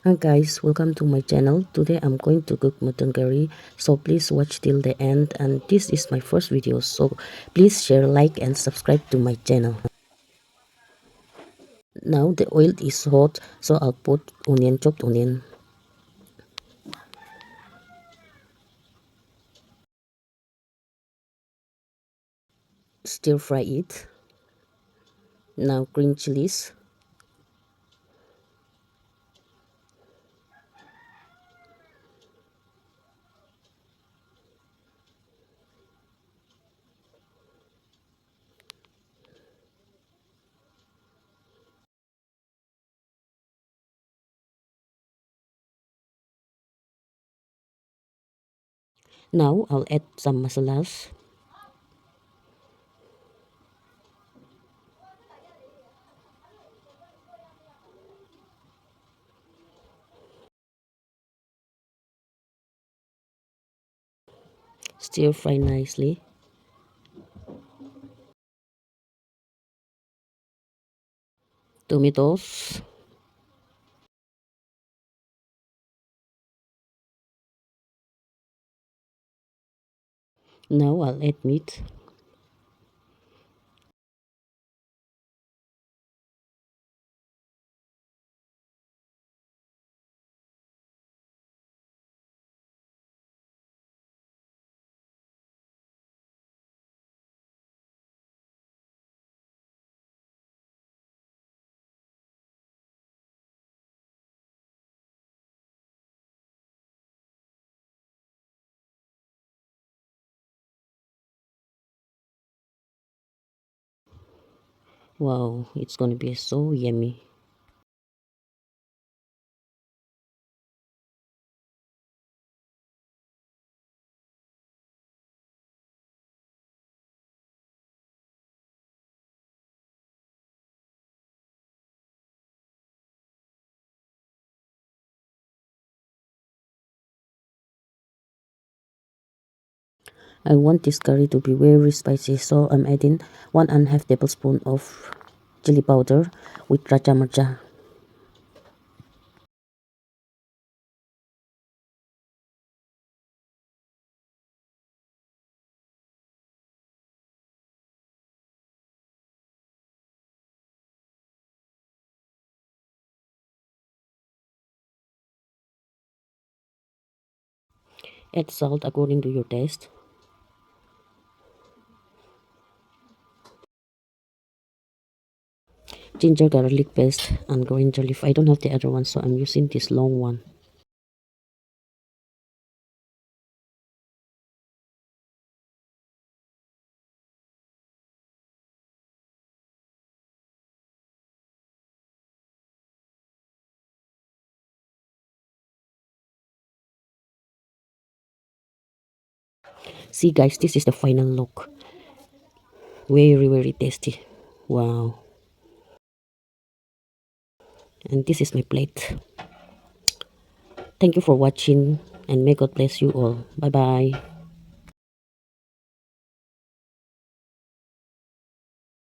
Hi guys, welcome to my channel. Today I'm going to cook mutton curry, so please watch till the end, and this is my first video, so please share, like and subscribe to my channel. Now the oil is hot, so I'll put chopped onion. Stir fry it. Now green chilies. Now I'll add some masalas. Stir fry nicely. Tomatoes. Now I'll add meat. Wow, it's gonna be so yummy. I want this curry to be very spicy, so I'm adding 1.5 tablespoon of chili powder with raja marja. Add salt according to your taste. Ginger garlic paste and coriander leaf. I don't have the other one, so I'm using this long one. See guys, this is the final look. Very tasty. Wow. And this is my plate. Thank you for watching, and may God bless you all. Bye bye.